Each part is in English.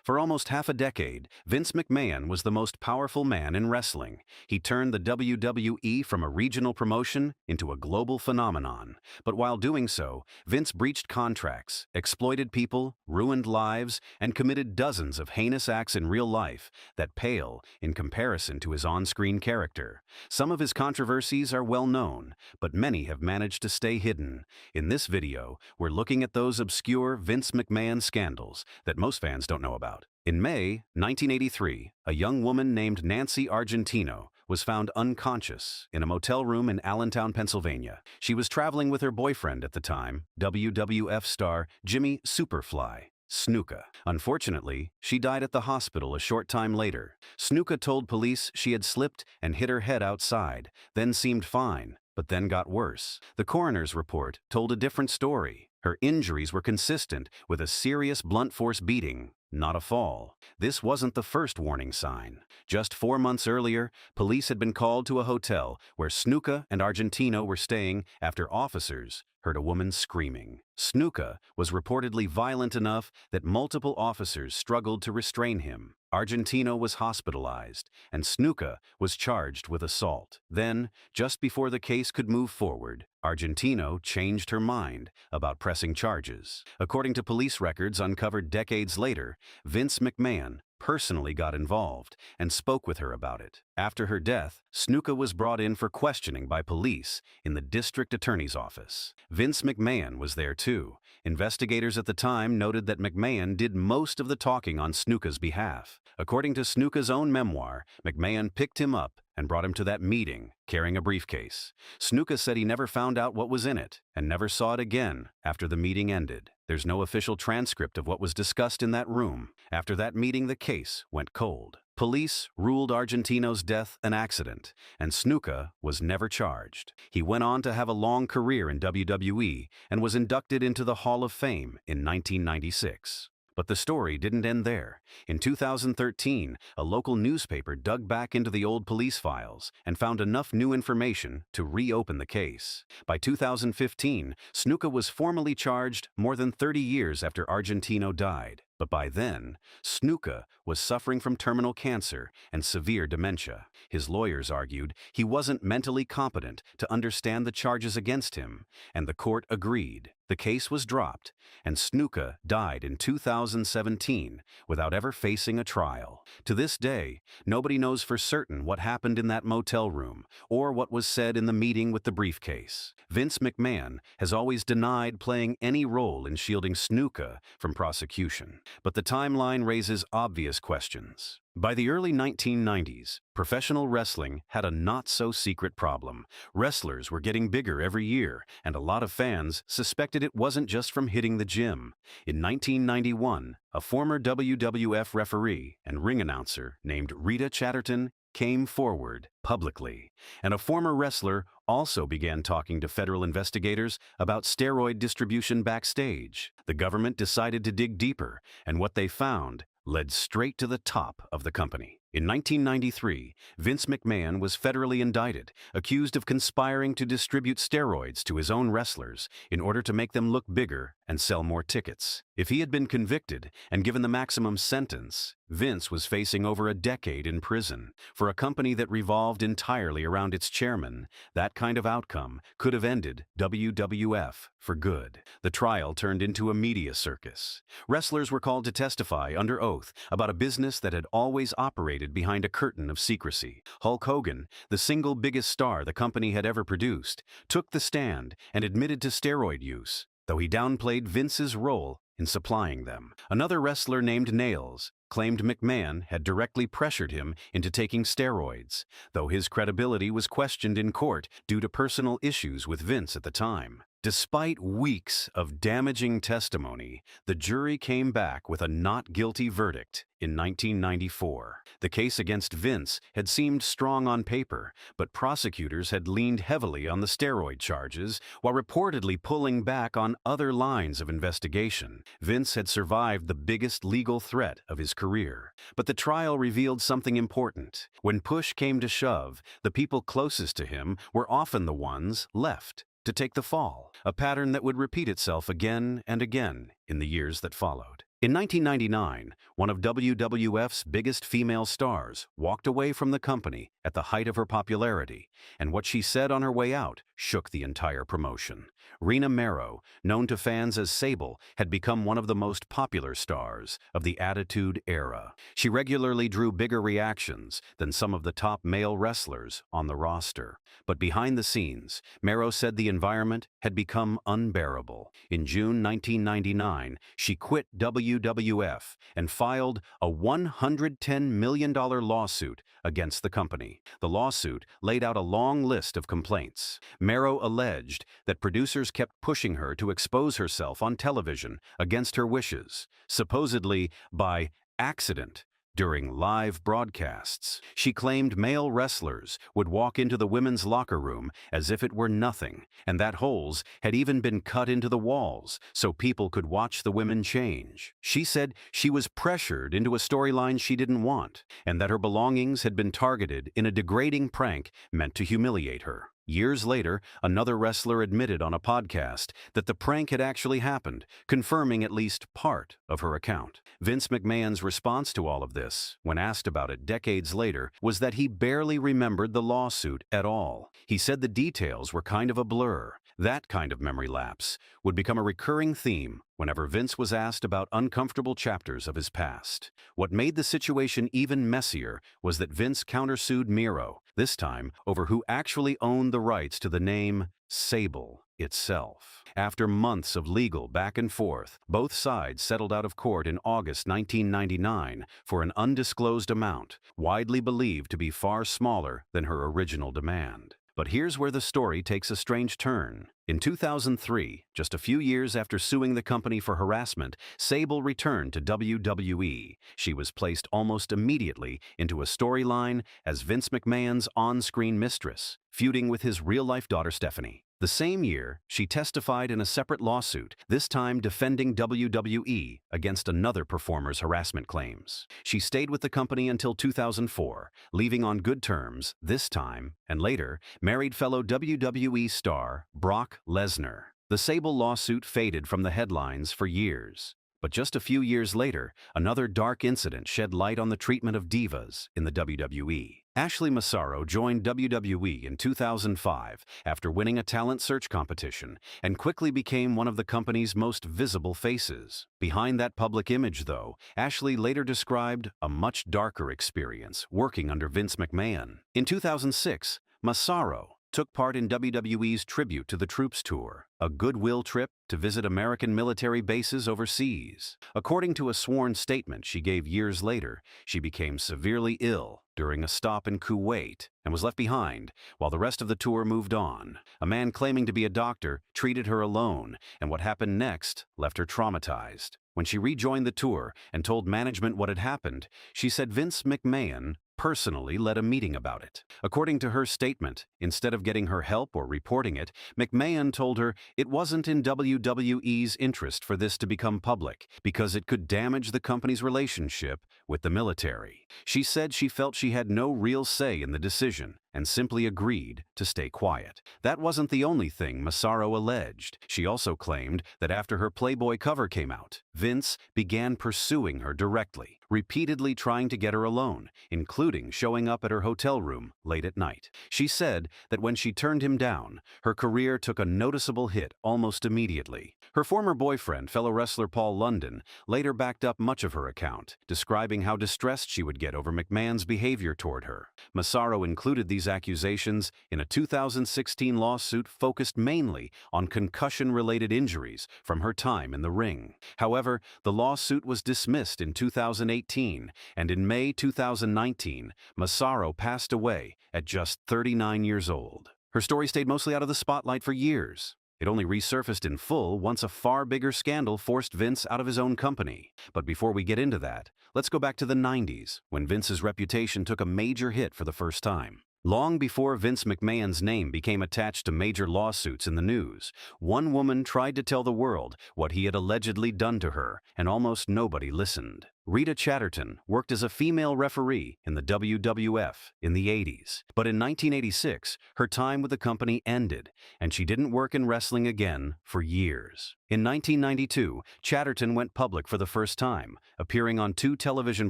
For almost half a decade, Vince McMahon was the most powerful man in wrestling. He turned the WWE from a regional promotion into a global phenomenon. But while doing so, Vince breached contracts, exploited people, ruined lives, and committed dozens of heinous acts in real life that pale in comparison to his on-screen character. Some of his controversies are well known, but many have managed to stay hidden. In this video, we're looking at those obscure Vince McMahon scandals that most fans don't know about. In May 1983, a young woman named Nancy Argentino was found unconscious in a motel room in Allentown, Pennsylvania. She was traveling with her boyfriend at the time, WWF star Jimmy Superfly Snuka. Unfortunately, she died at the hospital a short time later. Snuka told police she had slipped and hit her head outside, then seemed fine, but then got worse. The coroner's report told a different story. Her injuries were consistent with a serious blunt force beating, not a fall. This wasn't the first warning sign. Just 4 months earlier, police had been called to a hotel where Snuka and Argentino were staying after officers heard a woman screaming. Snuka was reportedly violent enough that multiple officers struggled to restrain him. Argentino was hospitalized, and Snuka was charged with assault. Then, just before the case could move forward, Argentino changed her mind about pressing charges. According to police records uncovered decades later, Vince McMahon personally got involved and spoke with her about it. After her death, Snuka was brought in for questioning by police in the district attorney's office. Vince McMahon was there too. Investigators at the time noted that McMahon did most of the talking on Snuka's behalf. According to Snuka's own memoir, McMahon picked him up and brought him to that meeting, carrying a briefcase. Snuka said he never found out what was in it and never saw it again after the meeting ended. There's no official transcript of what was discussed in that room. After that meeting, the case went cold. Police ruled Argentino's death an accident, and Snuka was never charged. He went on to have a long career in WWE and was inducted into the Hall of Fame in 1996. But the story didn't end there. In 2013, a local newspaper dug back into the old police files and found enough new information to reopen the case. By 2015, Snuka was formally charged more than 30 years after Argentino died. But by then, Snuka was suffering from terminal cancer and severe dementia. His lawyers argued he wasn't mentally competent to understand the charges against him, and the court agreed. The case was dropped, and Snuka died in 2017 without ever facing a trial. To this day, nobody knows for certain what happened in that motel room or what was said in the meeting with the briefcase. Vince McMahon has always denied playing any role in shielding Snuka from prosecution, but the timeline raises obvious questions. By the early 1990s, professional wrestling had a not-so-secret problem. Wrestlers were getting bigger every year, and a lot of fans suspected it wasn't just from hitting the gym. In 1991, a former WWF referee and ring announcer named Rita Chatterton came forward publicly, and a former wrestler also began talking to federal investigators about steroid distribution backstage. The government decided to dig deeper, and what they found led straight to the top of the company. In 1993, Vince McMahon was federally indicted, accused of conspiring to distribute steroids to his own wrestlers in order to make them look bigger and sell more tickets. If he had been convicted and given the maximum sentence, Vince was facing over a decade in prison. For a company that revolved entirely around its chairman, that kind of outcome could have ended WWF for good. The trial turned into a media circus. Wrestlers were called to testify under oath about a business that had always operated behind a curtain of secrecy. Hulk Hogan, the single biggest star the company had ever produced, took the stand and admitted to steroid use, though he downplayed Vince's role in supplying them. Another wrestler named Nails claimed McMahon had directly pressured him into taking steroids, though his credibility was questioned in court due to personal issues with Vince at the time. Despite weeks of damaging testimony, the jury came back with a not guilty verdict in 1994. The case against Vince had seemed strong on paper, but prosecutors had leaned heavily on the steroid charges while reportedly pulling back on other lines of investigation. Vince had survived the biggest legal threat of his career, but the trial revealed something important. When push came to shove, the people closest to him were often the ones left to take the fall, a pattern that would repeat itself again and again in the years that followed. In 1999, one of WWF's biggest female stars walked away from the company at the height of her popularity, and what she said on her way out shook the entire promotion. Rita Mero, known to fans as Sable, had become one of the most popular stars of the Attitude Era. She regularly drew bigger reactions than some of the top male wrestlers on the roster. But behind the scenes, Mero said the environment had become unbearable. In June 1999, she quit WWF and filed a $110 million lawsuit against the company. The lawsuit laid out a long list of complaints. Mero alleged that producers kept pushing her to expose herself on television against her wishes, supposedly by accident during live broadcasts. She claimed male wrestlers would walk into the women's locker room as if it were nothing, and that holes had even been cut into the walls so people could watch the women change. She said she was pressured into a storyline she didn't want, and that her belongings had been targeted in a degrading prank meant to humiliate her. Years later, another wrestler admitted on a podcast that the prank had actually happened, confirming at least part of her account. Vince McMahon's response to all of this, when asked about it decades later, was that he barely remembered the lawsuit at all. He said the details were kind of a blur. That kind of memory lapse would become a recurring theme whenever Vince was asked about uncomfortable chapters of his past. What made the situation even messier was that Vince countersued Mero, this time over who actually owned the rights to the name Sable itself. After months of legal back and forth, both sides settled out of court in August 1999 for an undisclosed amount, widely believed to be far smaller than her original demand. But here's where the story takes a strange turn. In 2003, just a few years after suing the company for harassment, Sable returned to WWE. She was placed almost immediately into a storyline as Vince McMahon's on-screen mistress, feuding with his real-life daughter Stephanie. The same year, she testified in a separate lawsuit, this time defending WWE against another performer's harassment claims. She stayed with the company until 2004, leaving on good terms this time, and later married fellow WWE star Brock Lesnar. The Sable lawsuit faded from the headlines for years. But just a few years later, another dark incident shed light on the treatment of divas in the WWE. Ashley Massaro joined WWE in 2005 after winning a talent search competition and quickly became one of the company's most visible faces. Behind that public image, though, Ashley later described a much darker experience working under Vince McMahon. In 2006, Massaro took part in WWE's Tribute to the Troops tour, a goodwill trip to visit American military bases overseas. According to a sworn statement she gave years later, she became severely ill during a stop in Kuwait and was left behind while the rest of the tour moved on. A man claiming to be a doctor treated her alone, and what happened next left her traumatized. When she rejoined the tour and told management what had happened, she said Vince McMahon personally led a meeting about it. According to her statement, instead of getting her help or reporting it, McMahon told her it wasn't in WWE's interest for this to become public because it could damage the company's relationship with the military. She said she felt she had no real say in the decision and simply agreed to stay quiet. That wasn't the only thing Massaro alleged. She also claimed that after her Playboy cover came out, Vince began pursuing her directly, repeatedly trying to get her alone, including showing up at her hotel room late at night. She said that when she turned him down, her career took a noticeable hit almost immediately. Her former boyfriend, fellow wrestler Paul London, later backed up much of her account, describing how distressed she would get over McMahon's behavior toward her. Massaro included these accusations in a 2016 lawsuit focused mainly on concussion-related injuries from her time in the ring. However, the lawsuit was dismissed in 2018, and in May 2019, Massaro passed away at just 39 years old. Her story stayed mostly out of the spotlight for years. It only resurfaced in full once a far bigger scandal forced Vince out of his own company. But before we get into that, let's go back to the 90s, when Vince's reputation took a major hit for the first time. Long before Vince McMahon's name became attached to major lawsuits in the news, one woman tried to tell the world what he had allegedly done to her, and almost nobody listened. Rita Chatterton worked as a female referee in the WWF in the 80s, but in 1986, her time with the company ended, and she didn't work in wrestling again for years. In 1992, Chatterton went public for the first time, appearing on 2 television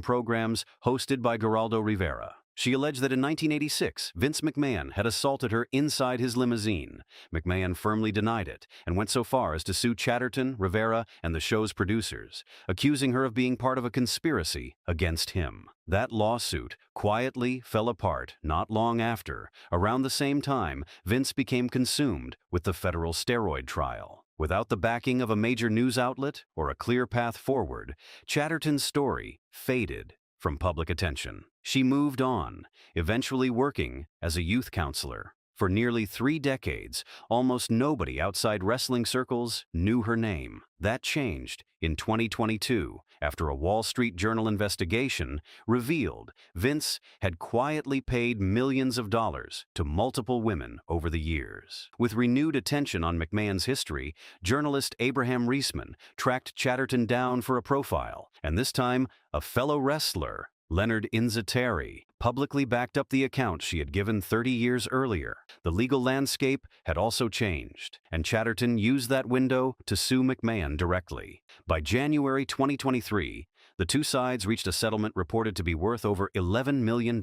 programs hosted by Geraldo Rivera. She alleged that in 1986, Vince McMahon had assaulted her inside his limousine. McMahon firmly denied it and went so far as to sue Chatterton, Rivera, and the show's producers, accusing her of being part of a conspiracy against him. That lawsuit quietly fell apart not long after. Around the same time, Vince became consumed with the federal steroid trial. Without the backing of a major news outlet or a clear path forward, Chatterton's story faded from public attention. She moved on, eventually working as a youth counselor. For nearly 3 decades, almost nobody outside wrestling circles knew her name. That changed in 2022 after a Wall Street Journal investigation revealed Vince had quietly paid millions of dollars to multiple women over the years. With renewed attention on McMahon's history, journalist Abraham Reisman tracked Chatterton down for a profile, and this time a fellow wrestler, Leonard Inzateri, publicly backed up the account she had given 30 years earlier. The legal landscape had also changed, and Chatterton used that window to sue McMahon directly. By January 2023, the 2 sides reached a settlement reported to be worth over $11 million.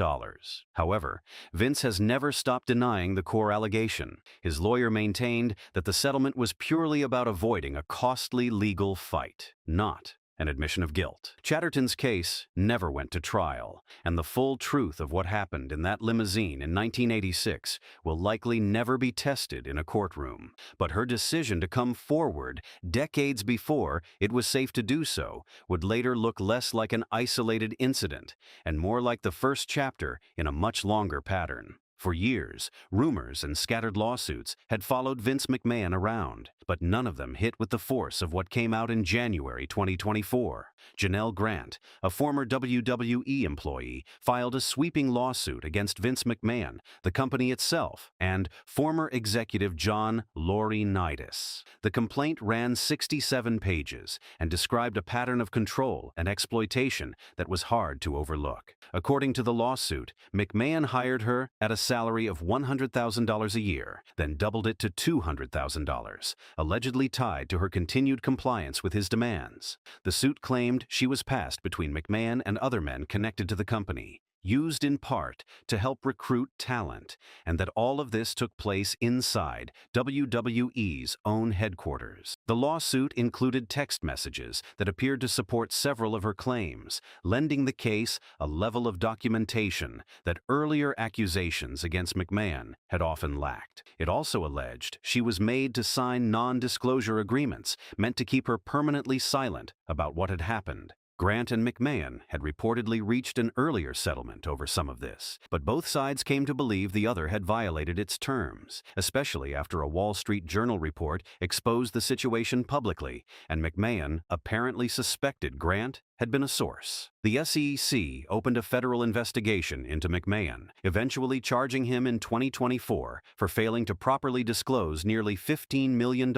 However, Vince has never stopped denying the core allegation. His lawyer maintained that the settlement was purely about avoiding a costly legal fight, not an admission of guilt. Chatterton's case never went to trial, and the full truth of what happened in that limousine in 1986 will likely never be tested in a courtroom. But her decision to come forward decades before it was safe to do so would later look less like an isolated incident and more like the first chapter in a much longer pattern. For years, rumors and scattered lawsuits had followed Vince McMahon around, but none of them hit with the force of what came out in January 2024. Janelle Grant, a former WWE employee, filed a sweeping lawsuit against Vince McMahon, the company itself, and former executive John Laurinaitis. The complaint ran 67 pages and described a pattern of control and exploitation that was hard to overlook. According to the lawsuit, McMahon hired her at a salary of $100,000 a year, then doubled it to $200,000, allegedly tied to her continued compliance with his demands. The suit claimed she was passed between McMahon and other men connected to the company, used in part to help recruit talent, and that all of this took place inside WWE's own headquarters. The lawsuit included text messages that appeared to support several of her claims, lending the case a level of documentation that earlier accusations against McMahon had often lacked. It also alleged she was made to sign non-disclosure agreements meant to keep her permanently silent about what had happened. Grant and McMahon had reportedly reached an earlier settlement over some of this, but both sides came to believe the other had violated its terms, especially after a Wall Street Journal report exposed the situation publicly, and McMahon apparently suspected Grant had been a source. The SEC opened a federal investigation into McMahon, eventually charging him in 2024 for failing to properly disclose nearly $15 million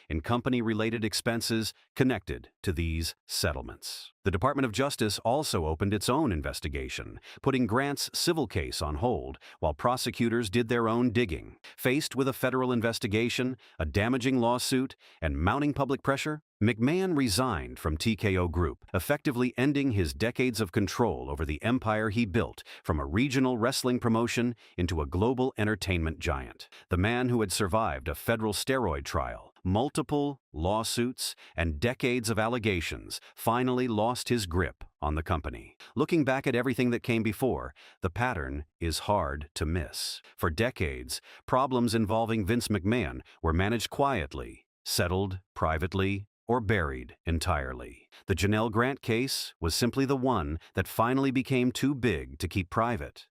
in company-related expenses connected to these settlements. The Department of Justice also opened its own investigation, putting Grant's civil case on hold while prosecutors did their own digging. Faced with a federal investigation, a damaging lawsuit, and mounting public pressure, McMahon resigned from TKO Group, effectively ending his decades of control over the empire he built from a regional wrestling promotion into a global entertainment giant. The man who had survived a federal steroid trial, multiple lawsuits, and decades of allegations finally lost his grip on the company. Looking back at everything that came before, the pattern is hard to miss. For decades, problems involving Vince McMahon were managed quietly, settled privately, or buried entirely. The Janelle Grant case was simply the one that finally became too big to keep private.